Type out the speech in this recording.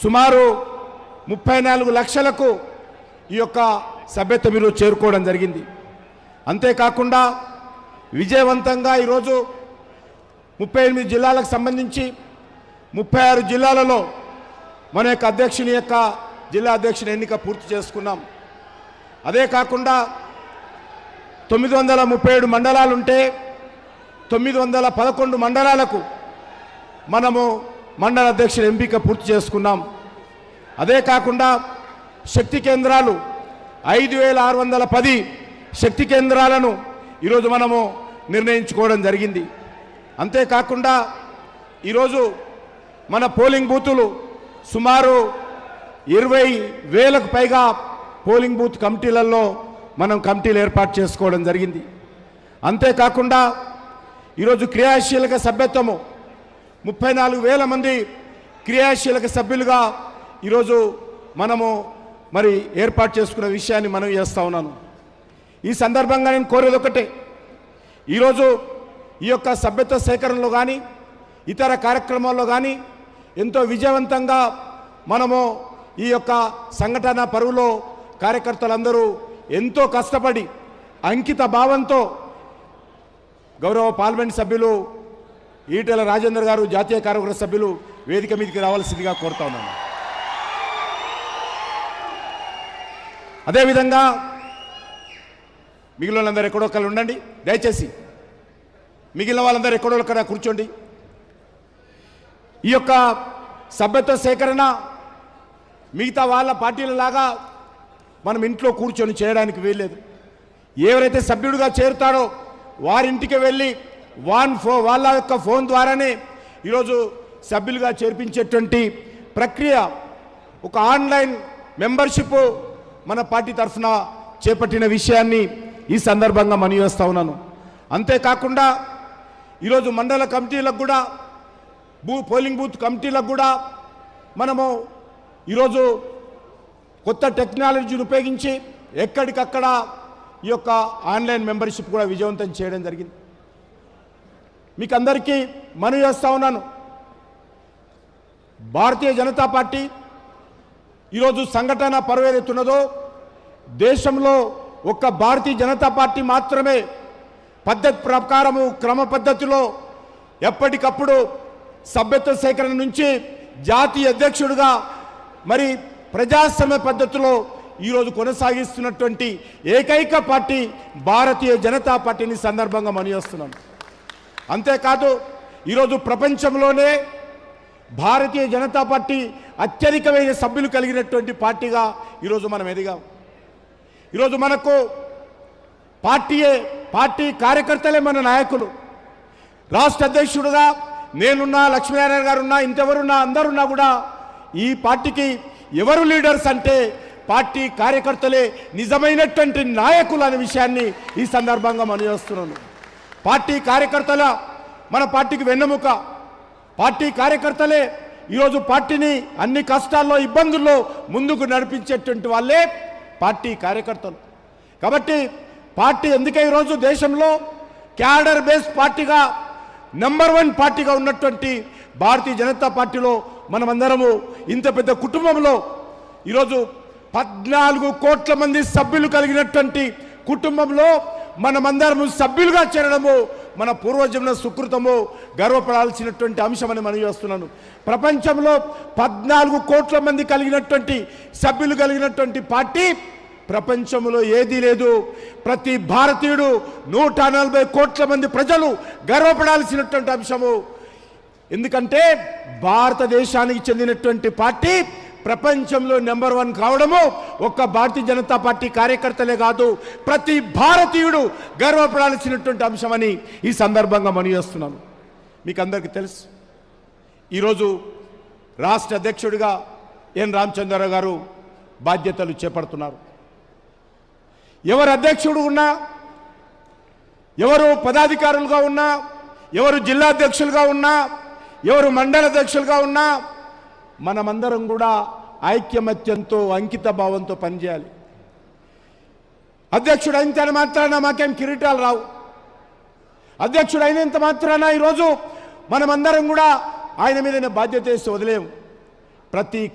సుమారు 34 లక్షలకు ఈ యొక్క సభ్యత్వ బిల్లు చేరుకోవడం జరిగింది. అంతేకాకుండా విజయవంతంగా ఈరోజు 38 జిల్లాలకు సంబంధించి 36 జిల్లాలలో మన యొక్క అధ్యక్షుని యొక్క జిల్లా అధ్యక్షుని ఎన్నిక పూర్తి చేసుకున్నాం. అదే కాకుండా 937 మండలాలుంటే 911 మండలాలకు మనము మండల అధ్యక్షుల ఎంపిక పూర్తి చేసుకున్నాం. అదే కాకుండా శక్తి కేంద్రాలు 5610 శక్తి కేంద్రాలను ఈరోజు మనము నిర్ణయించుకోవడం జరిగింది. అంతేకాకుండా ఈరోజు మన పోలింగ్ బూతులు సుమారు 20,000కు పైగా పోలింగ్ బూత్ కమిటీలలో మనం కమిటీలు ఏర్పాటు చేసుకోవడం జరిగింది. అంతేకాకుండా ఈరోజు క్రియాశీలక సభ్యత్వము 34,000 మంది క్రియాశీలక సభ్యులుగా ఈరోజు మనము మరి ఏర్పాటు చేసుకున్న విషయాన్ని మనం చేస్తూ ఉన్నాను. ఈ సందర్భంగా నేను కోరేది ఒకటే, ఈరోజు ఈ యొక్క సభ్యత్వ సేకరణలో కానీ ఇతర కార్యక్రమాల్లో కానీ ఎంతో విజయవంతంగా మనము ఈ యొక్క సంఘటన పరువులో కార్యకర్తలందరూ ఎంతో కష్టపడి అంకిత భావంతో గౌరవ పార్లమెంట్ సభ్యులు ఈటెల రాజేందర్ గారు జాతీయ కార్యవర్గ సభ్యులు వేదిక మీదకి రావాల్సిందిగా కోరుతా ఉన్నాను. అదేవిధంగా మిగిలిన వాళ్ళందరూ ఎక్కడొక్కరు ఉండండి, దయచేసి మిగిలిన వాళ్ళందరూ ఎక్కడొక్కడ కూర్చోండి. ఈ యొక్క సభ్యత్వ సేకరణ మిగతా వాళ్ళ పార్టీలలాగా మనం ఇంట్లో కూర్చొని చేయడానికి వీల్లేదు. ఎవరైతే సభ్యుడిగా చేరుతారో వారింటికి వెళ్ళి వాళ్ళ యొక్క ఫోన్ ద్వారానే ఈరోజు సభ్యులుగా చేర్పించేటువంటి ప్రక్రియ, ఒక ఆన్లైన్ మెంబర్షిప్ మన పార్టీ తరఫున చేపట్టిన విషయాన్ని ఈ సందర్భంగా మనవి చేస్తా ఉన్నాను. అంతేకాకుండా ఈరోజు మండల కమిటీలకు కూడా పోలింగ్ బూత్ కమిటీలకు కూడా మనము ఈరోజు కొత్త టెక్నాలజీని ఉపయోగించి ఎక్కడికక్కడ ఈ యొక్క ఆన్లైన్ మెంబర్షిప్ కూడా విజయవంతం చేయడం జరిగింది. మీకు అందరికీ మనవి చేస్తా ఉన్నాను, భారతీయ జనతా పార్టీ ఈరోజు సంఘటన పరువు ఏదైతున్నదో దేశంలో ఒక్క భారతీయ జనతా పార్టీ మాత్రమే పద్ధతి ప్రకారము క్రమ పద్ధతిలో ఎప్పటికప్పుడు సభ్యత్వ సేకరణ నుంచి జాతీయ అధ్యక్షుడిగా మరి ప్రజాస్వామ్య పద్ధతిలో ఈరోజు కొనసాగిస్తున్నటువంటి ఏకైక పార్టీ భారతీయ జనతా పార్టీని సందర్భంగా మనవి చేస్తున్నాను. అంతేకాదు ఈరోజు ప్రపంచంలోనే భారతీయ జనతా పార్టీ అత్యధికమైన సభ్యులు కలిగినటువంటి పార్టీగా ఈరోజు మనం ఎదిగాం. ఈరోజు మనకు పార్టీ కార్యకర్తలే మన నాయకులు. రాష్ట్ర అధ్యక్షుడుగా నేనున్నా, లక్ష్మీనారాయణ గారు ఉన్నా, ఇంకెవరున్నా, అందరున్నా కూడా ఈ పార్టీకి ఎవరు లీడర్స్ అంటే పార్టీ కార్యకర్తలే నిజమైనటువంటి నాయకులు అనే విషయాన్ని ఈ సందర్భంగా మనం చేస్తున్నాను. పార్టీ కార్యకర్తల మన పార్టీకి వెన్నెముక. పార్టీ కార్యకర్తలే ఈరోజు పార్టీని అన్ని కష్టాల్లో ఇబ్బందుల్లో ముందుకు నడిపించేటువంటి వాళ్ళే పార్టీ కార్యకర్తలు. కాబట్టి పార్టీ ఎందుకే ఈరోజు దేశంలో క్యాడర్ బేస్ పార్టీగా నెంబర్ 1 పార్టీగా ఉన్నటువంటి భారతీయ జనతా పార్టీలో మనమందరము ఇంత పెద్ద కుటుంబంలో ఈరోజు 14 కోట్ల మంది సభ్యులు కలిగినటువంటి కుటుంబంలో మనమందరము సభ్యులుగా చేరడము మన పూర్వజన్మ సుకృతము, గర్వపడాల్సినటువంటి అంశమని మనం చేస్తున్నాను. ప్రపంచంలో 14 కోట్ల మంది కలిగినటువంటి సభ్యులు కలిగినటువంటి పార్టీ ప్రపంచంలో ఏదీ లేదు. ప్రతి భారతీయుడు 140 కోట్ల మంది ప్రజలు గర్వపడాల్సినటువంటి అంశము. ఎందుకంటే భారతదేశానికి చెందినటువంటి పార్టీ ప్రపంచంలో నెంబర్ 1 కావడము ఒక్క భారతీయ జనతా పార్టీ కార్యకర్తలే కాదు, ప్రతి భారతీయుడు గర్వపడాల్సినటువంటి అంశమని ఈ సందర్భంగా మనవి చేస్తున్నాను. మీకు అందరికీ తెలుసు, ఈరోజు రాష్ట్ర అధ్యక్షుడిగా ఎన్ రామచంద్రరావు గారు బాధ్యతలు చేపడుతున్నారు. ఎవరు అధ్యక్షుడు ఉన్నా, ఎవరు పదాధికారులుగా ఉన్నా, ఎవరు జిల్లా అధ్యక్షులుగా ఉన్నా, ఎవరు మండల అధ్యక్షులుగా ఉన్నా మనమందరం కూడా ఐక్యమత్యంతో అంకిత భావంతో పనిచేయాలి. అధ్యక్షుడు అయినంత మాత్రాన మాకేం కిరీటాలు రావు. అధ్యక్షుడు అయినంత మాత్రాన ఈరోజు మనమందరం కూడా ఆయన మీదనే బాధ్యత వేసి వదిలేము. ప్రతి